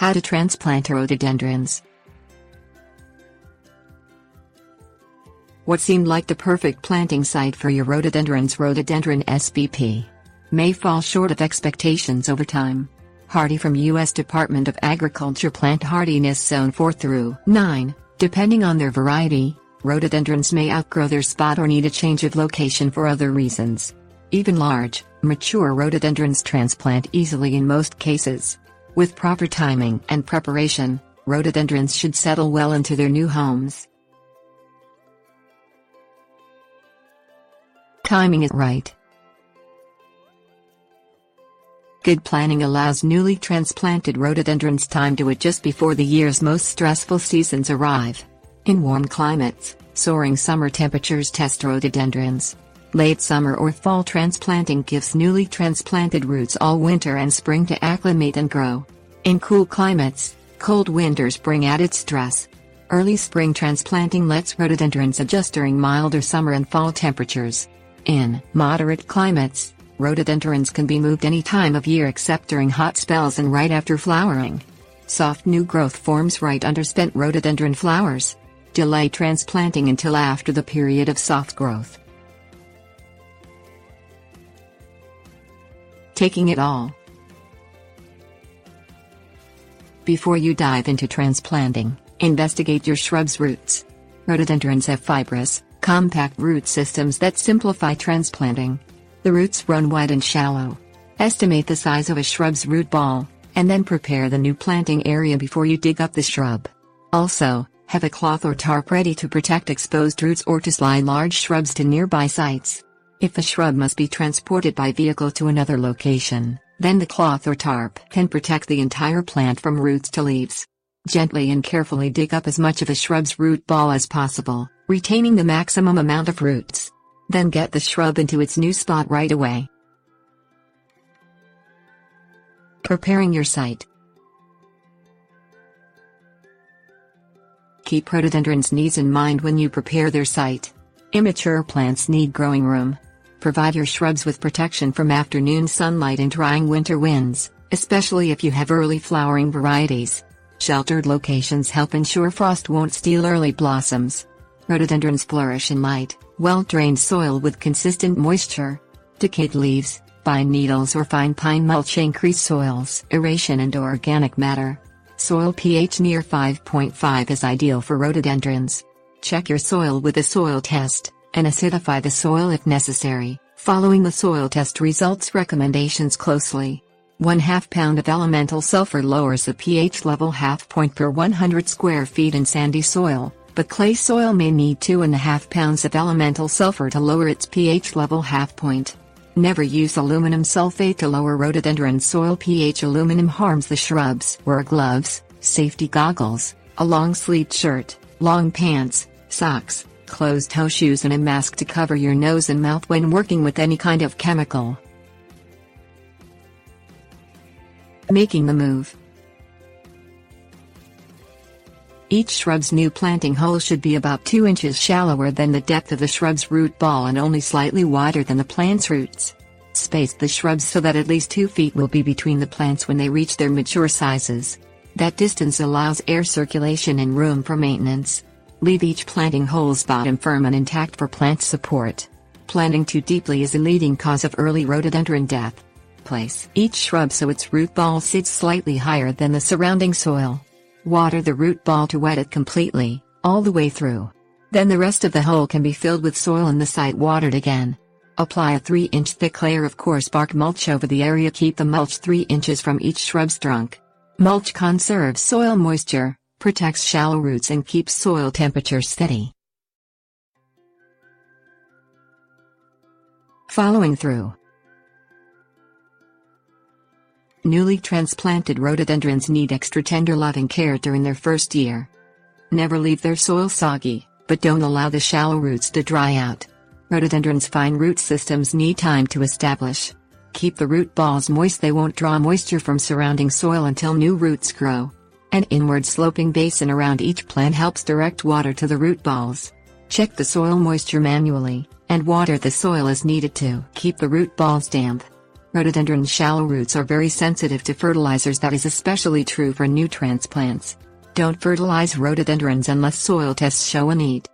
How to transplant rhododendrons. What seemed like the perfect planting site for your rhododendrons, Rhododendron spp, may fall short of expectations over time. Hardy from U.S. Department of Agriculture Plant Hardiness Zone 4 through 9, depending on their variety, rhododendrons may outgrow their spot or need a change of location for other reasons. Even large, mature rhododendrons transplant easily in most cases. With proper timing and preparation, rhododendrons should settle well into their new homes. Timing it right. Good planning allows newly transplanted rhododendrons time to adjust before the year's most stressful seasons arrive. In warm climates, soaring summer temperatures test rhododendrons. Late summer or fall transplanting gives newly transplanted roots all winter and spring to acclimate and grow. In cool climates, cold winters bring added stress. Early spring transplanting lets rhododendrons adjust during milder summer and fall temperatures. In moderate climates, rhododendrons can be moved any time of year except during hot spells and right after flowering. Soft new growth forms right under spent rhododendron flowers. Delay transplanting until after the period of soft growth. Taking it all. Before you dive into transplanting, investigate your shrub's roots. Rhododendrons have fibrous, compact root systems that simplify transplanting. The roots run wide and shallow. Estimate the size of a shrub's root ball, and then prepare the new planting area before you dig up the shrub. Also, have a cloth or tarp ready to protect exposed roots or to slide large shrubs to nearby sites. If a shrub must be transported by vehicle to another location, then the cloth or tarp can protect the entire plant from roots to leaves. Gently and carefully dig up as much of a shrub's root ball as possible, retaining the maximum amount of roots. Then get the shrub into its new spot right away. Preparing your site. Keep rhododendrons' needs in mind when you prepare their site. Immature plants need growing room. Provide your shrubs with protection from afternoon sunlight and drying winter winds, especially if you have early flowering varieties. Sheltered locations help ensure frost won't steal early blossoms. Rhododendrons flourish in light, well-drained soil with consistent moisture. Decayed leaves, pine needles or fine pine mulch increase soil's aeration and organic matter. Soil pH near 5.5 is ideal for rhododendrons. Check your soil with a soil test, and acidify the soil if necessary, following the soil test results recommendations closely. 1/2 pound of elemental sulfur lowers the pH level 1/2 point per 100 square feet in sandy soil, but clay soil may need 2.5 pounds of elemental sulfur to lower its pH level 1/2 point. Never use aluminum sulfate to lower rhododendron soil pH. Aluminum harms the shrubs. Wear gloves, safety goggles, a long-sleeved shirt, long pants, socks, closed-toe shoes and a mask to cover your nose and mouth when working with any kind of chemical. Making the move. Each shrub's new planting hole should be about 2 inches shallower than the depth of the shrub's root ball and only slightly wider than the plant's roots. Space the shrubs so that at least 2 feet will be between the plants when they reach their mature sizes. That distance allows air circulation and room for maintenance. Leave each planting hole's bottom firm and intact for plant support. Planting too deeply is a leading cause of early rhododendron death. Place each shrub so its root ball sits slightly higher than the surrounding soil. Water the root ball to wet it completely, all the way through. Then the rest of the hole can be filled with soil and the site watered again. Apply a 3-inch thick layer of coarse bark mulch over the area. Keep the mulch 3 inches from each shrub's trunk. Mulch conserves soil moisture, protects shallow roots and keeps soil temperature steady. Following through. Newly transplanted rhododendrons need extra tender loving care during their first year. Never leave their soil soggy, but don't allow the shallow roots to dry out. Rhododendrons' fine root systems need time to establish. Keep the root balls moist. They won't draw moisture from surrounding soil until new roots grow. An inward sloping basin around each plant helps direct water to the root balls. Check the soil moisture manually, and water the soil as needed to keep the root balls damp. Rhododendron's shallow roots are very sensitive to fertilizers. That is especially true for new transplants. Don't fertilize rhododendrons unless soil tests show a need.